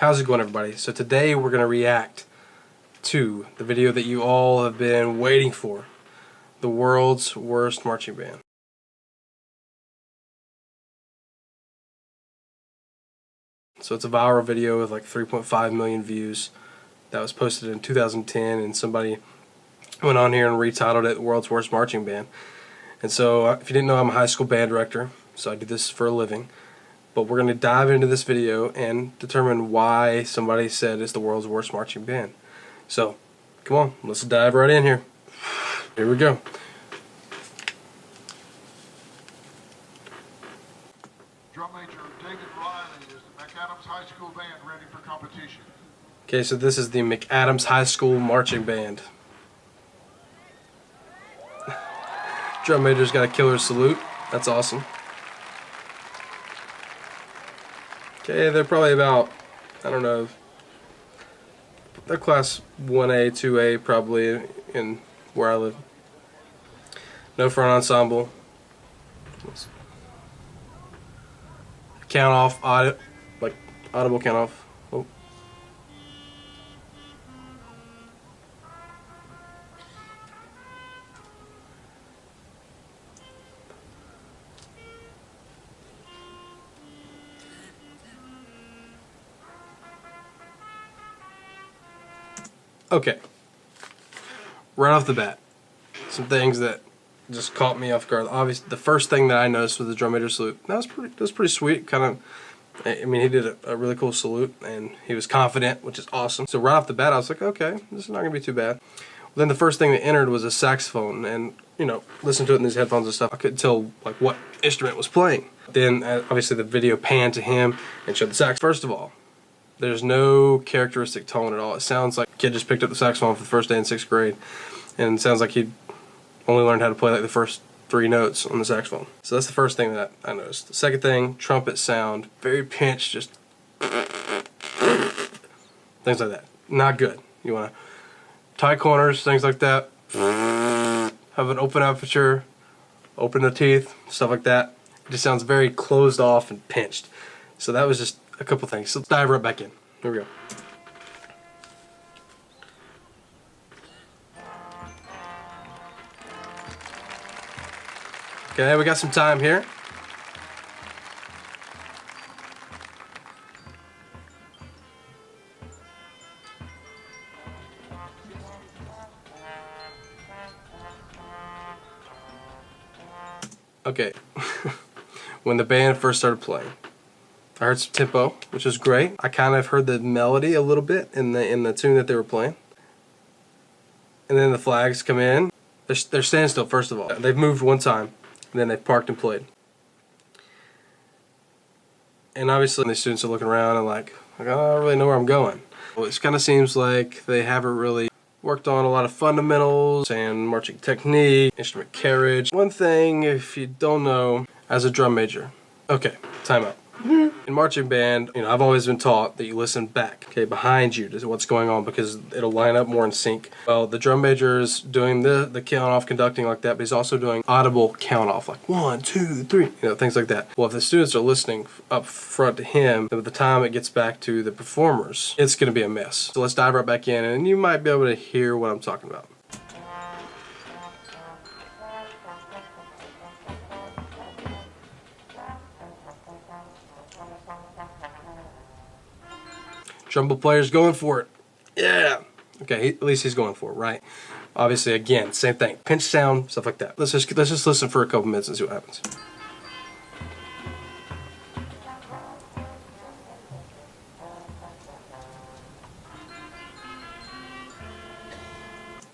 How's it going, everybody? So today we're going to react to the video that you all have been waiting for. The world's worst marching band. So it's a viral video with like 3.5 million views that was posted in 2010, and somebody went on here and retitled it World's Worst Marching Band. And so if you didn't know, I'm a high school band director, so I do this for a living. But we're going to dive into this video and determine why somebody said it's the world's worst marching band. So, come on, let's dive right in here. Here we go. Drum Major David Riley is the Mcadams High School Band ready for competition. Okay, so this is the Mcadams High School Marching Band. Drum Major's got a killer salute. That's awesome. Okay, they're probably about, I don't know, they're class 1A, 2A probably in where I live. No front ensemble. Count off, like audible count off. Oh. Okay, right off the bat, some things that just caught me off guard. Obviously, the first thing that I noticed was the drum major salute. That was pretty sweet. Kind of, I mean, he did a really cool salute, and he was confident, which is awesome. So right off the bat, I was like, okay, this is not gonna be too bad. Well, then the first thing that entered was a saxophone, and you know, listening to it in these headphones and stuff, I couldn't tell like what instrument was playing. Then obviously the video panned to him and showed the sax. First of all, there's no characteristic tone at all. It sounds like a kid just picked up the saxophone for the first day in 6th grade, and it sounds like he only learned how to play like the first 3 notes on the saxophone. So that's the first thing that I noticed. The second thing, trumpet sound, very pinched, just things like that. Not good. You want to tie corners, things like that. Have an open aperture, open the teeth, stuff like that. It just sounds very closed off and pinched. So that was just a couple things. So let's dive right back in. Here we go. Okay, we got some time here. Okay, when the band first started playing, I heard some tempo, which was great. I kind of heard the melody a little bit in the tune that they were playing. And then the flags come in. They're standstill, first of all. They've moved one time, and then they've parked and played. And obviously the students are looking around and like, I don't really know where I'm going. Well, it kind of seems like they haven't really worked on a lot of fundamentals and marching technique, instrument carriage. One thing, if you don't know, as a drum major. Okay, time out. In marching band, you know, I've always been taught that you listen back, okay, behind you to what's going on, because it'll line up more in sync. Well, the drum major is doing the count off conducting like that, but he's also doing audible count off, like 1, 2, 3, you know, things like that. Well, if the students are listening up front to him, then by the time it gets back to the performers, it's going to be a mess. So let's dive right back in, and you might be able to hear what I'm talking about. Trumpet player's going for it. Yeah. Okay, at least he's going for it, right? Obviously, again, same thing. Pinch sound, stuff like that. Let's just listen for a couple minutes and see what happens.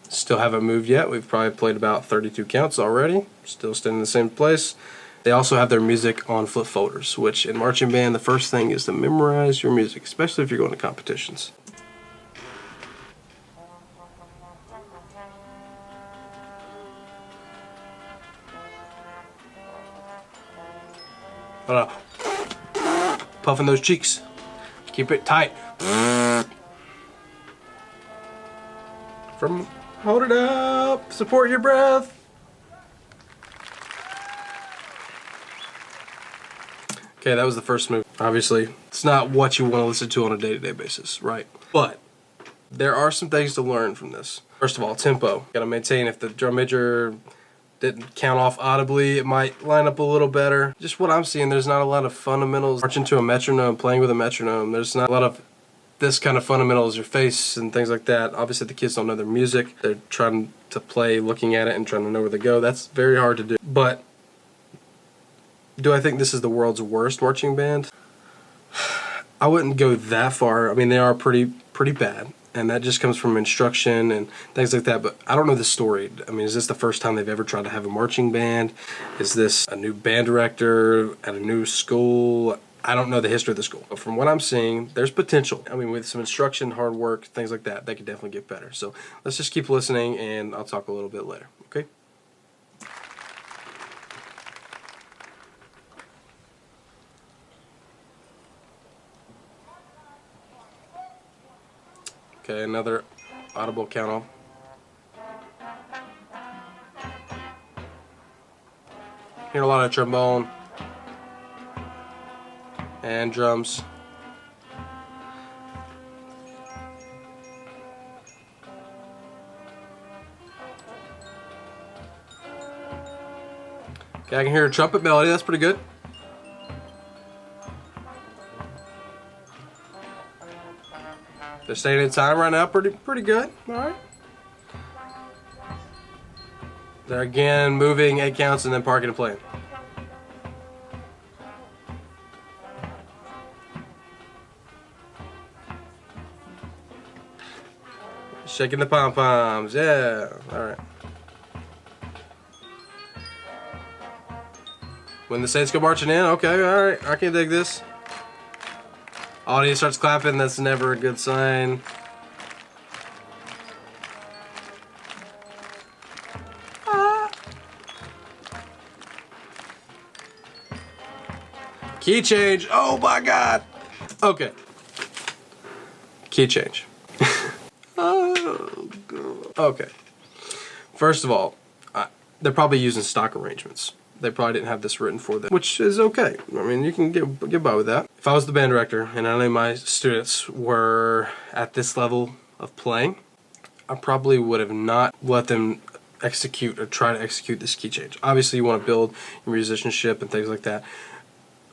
Still haven't moved yet. We've probably played about 32 counts already. Still standing in the same place. They also have their music on flip folders, which in marching band, the first thing is to memorize your music, especially if you're going to competitions. Puffing those cheeks. Keep it tight. Hold it up. Support your breath. Okay, that was the first move. Obviously, it's not what you want to listen to on a day-to-day basis, right? But there are some things to learn from this. First of all, tempo. Got to maintain. If the drum major didn't count off audibly, it might line up a little better. Just what I'm seeing, there's not a lot of fundamentals. Marching to a metronome, playing with a metronome, there's not a lot of this kind of fundamentals, your face and things like that. Obviously, the kids don't know their music. They're trying to play, looking at it, and trying to know where they go. That's very hard to do. But do I think this is the world's worst marching band? I wouldn't go that far. I mean, they are pretty bad, and that just comes from instruction and things like that. But I don't know the story. I mean, is this the first time they've ever tried to have a marching band? Is this a new band director at a new school? I don't know the history of the school. But from what I'm seeing, there's potential. I mean, with some instruction, hard work, things like that, they could definitely get better. So let's just keep listening, and I'll talk a little bit later, okay? Okay, another audible count off. Hear a lot of trombone and drums. Okay, I can hear a trumpet melody. That's pretty good. They're staying in time right now. Pretty good. All right. They're again moving 8 counts and then parking and playing. Shaking the pom-poms. Yeah. All right. When the Saints go marching in, okay, all right. I can dig this. Audience starts clapping. That's never a good sign. Key change. Oh my God. Okay. Key change. Oh God. Okay. First of all, they're probably using stock arrangements. They probably didn't have this written for them, which is okay. I mean, you can get by with that. If I was the band director and any of my students were at this level of playing, I probably would have not let them execute or try to execute this key change. Obviously, you want to build your musicianship and things like that.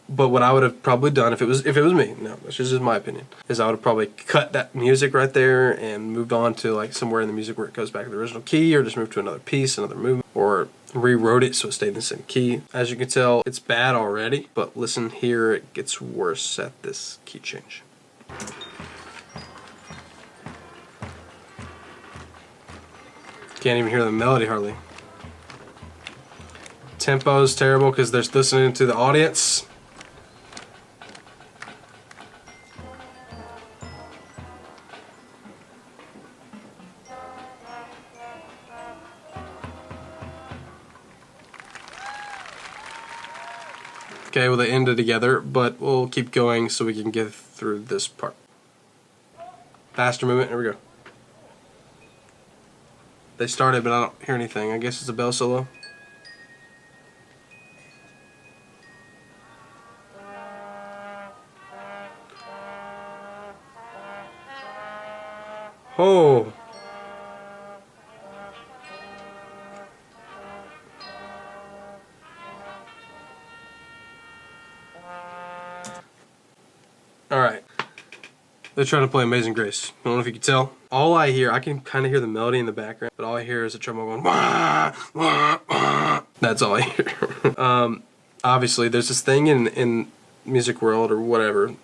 But what I would have probably done if it was me, no, that's just my opinion, is I would have probably cut that music right there and moved on to like somewhere in the music where it goes back to the original key, or just moved to another piece, another movement, or rewrote it so it stayed in the same key. As you can tell, it's bad already, but listen here, it gets worse at this key change. Can't even hear the melody hardly. Tempo's terrible because they're listening to the audience. Okay, well they ended together, but we'll keep going so we can get through this part. Faster movement, here we go. They started, but I don't hear anything. I guess it's a bell solo. Oh. Alright. They're trying to play Amazing Grace. I don't know if you can tell. All I hear, I can kind of hear the melody in the background, but all I hear is a trombone going, wah, wah, wah. That's all I hear. Obviously, there's this thing in music world, or whatever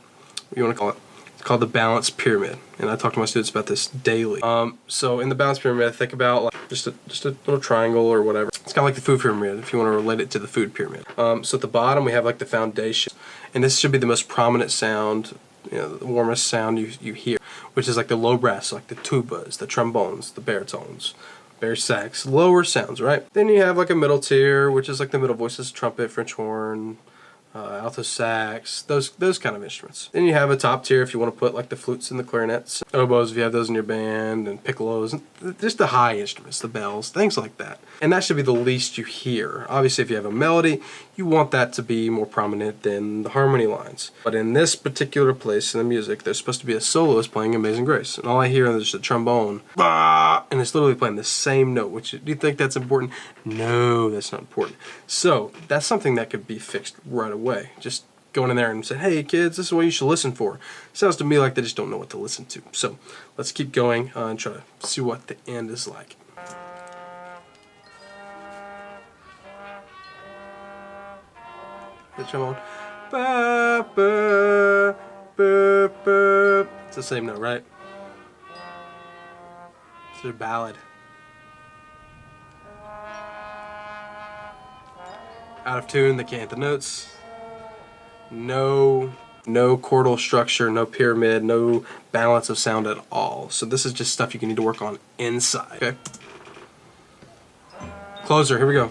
you want to call it. It's called the balance pyramid, and I talk to my students about this daily. So in the balance pyramid, think about like just a little triangle or whatever. It's kind of like the food pyramid if you want to relate it to the food pyramid. So at the bottom we have like the foundation, and this should be the most prominent sound, you know, the warmest sound you hear, which is like the low brass, so like the tubas, the trombones, the baritones, bass sax, lower sounds, right? Then you have like a middle tier, which is like the middle voices, trumpet, French horn, alto sax, those kind of instruments. Then you have a top tier if you want to put like the flutes and the clarinets, oboes if you have those in your band, and piccolos, and just the high instruments, the bells, things like that. And that should be the least you hear. Obviously, if you have a melody, you want that to be more prominent than the harmony lines. But in this particular place in the music, there's supposed to be a soloist playing Amazing Grace, and all I hear is a trombone, and it's literally playing the same note. Which, do you think that's important? No, that's not important. So that's something that could be fixed right away. Just going in there and say, hey kids, this is what you should listen for. Sounds to me like they just don't know what to listen to. So let's keep going and try to see what the end is like. The trombone. Ba, ba, ba, ba. It's the same note, right? It's a ballad. Out of tune, they can't hit the notes. No chordal structure, no pyramid, no balance of sound at all. So this is just stuff you need to work on inside. Okay. Closer, here we go.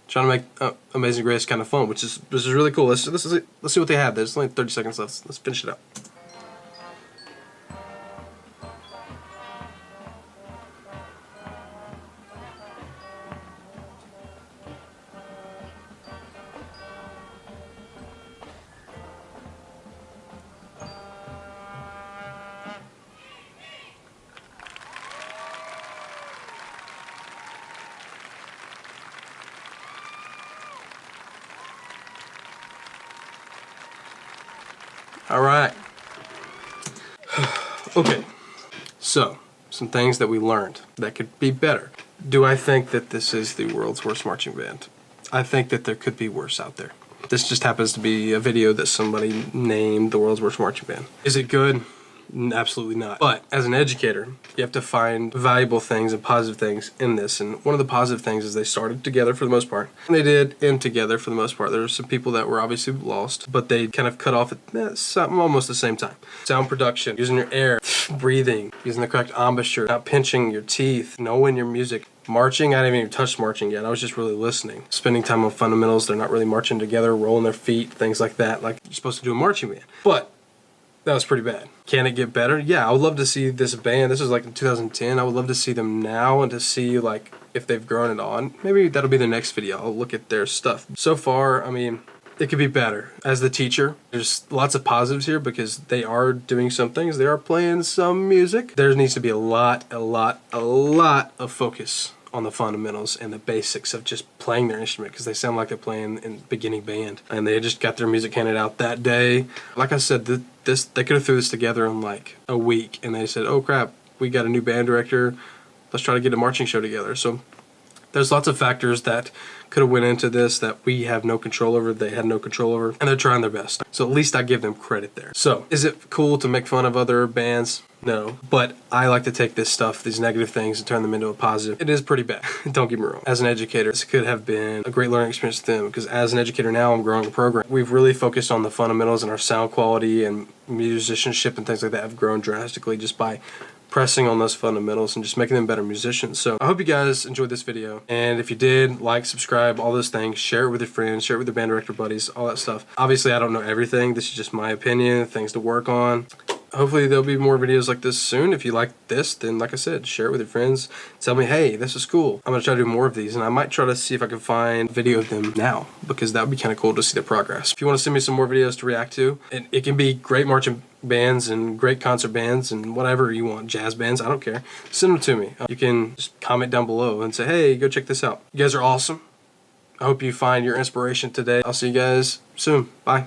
Trying to make Amazing Grace kind of fun, which is really cool. Let's see what they have. There's only 30 seconds left. Let's finish it up. All right. Okay. So, some things that we learned that could be better. Do I think that this is the world's worst marching band? I think that there could be worse out there. This just happens to be a video that somebody named the world's worst marching band. Is it good? Absolutely not. But as an educator, you have to find valuable things and positive things in this. And one of the positive things is they started together for the most part. And they did end together for the most part. There were some people that were obviously lost, but they kind of cut off at something almost the same time. Sound production, using your air, breathing, using the correct embouchure, not pinching your teeth, knowing your music. Marching, I didn't even touch marching yet. I was just really listening. Spending time on fundamentals. They're not really marching together, rolling their feet, things like that, like you're supposed to do a marching band. But that was pretty bad. Can it get better? Yeah, I would love to see this band. This was like in 2010. I would love to see them now and to see like if they've grown it on. Maybe that'll be the next video. I'll look at their stuff. So far, I mean, it could be better. As the teacher, there's lots of positives here because they are doing some things. They are playing some music. There needs to be a lot of focus on the fundamentals and the basics of just playing their instrument because they sound like they're playing in beginning band and they just got their music handed out that day. Like I said, they could have threw this together in like a week and they said, oh crap, we got a new band director, let's try to get a marching show together. So there's lots of factors that could have went into this that we have no control over, they had no control over, and they're trying their best. So at least I give them credit there. So is it cool to make fun of other bands? No, but I like to take this stuff, these negative things, and turn them into a positive. It is pretty bad, don't get me wrong. As an educator, this could have been a great learning experience to them because as an educator now, I'm growing a program. We've really focused on the fundamentals and our sound quality and musicianship and things like that have grown drastically just by pressing on those fundamentals and just making them better musicians. So I hope you guys enjoyed this video, and if you did, like, subscribe, all those things, share it with your friends, share it with your band director buddies, all that stuff. Obviously I don't know everything, this is just my opinion, things to work on. Hopefully there'll be more videos like this soon. If you like this, then like I said, share it with your friends. Tell me, hey, this is cool. I'm going to try to do more of these, and I might try to see if I can find video of them now, because that would be kind of cool to see the progress. If you want to send me some more videos to react to, it can be great marching bands and great concert bands and whatever you want, jazz bands, I don't care. Send them to me. You can just comment down below and say, hey, go check this out. You guys are awesome. I hope you find your inspiration today. I'll see you guys soon. Bye.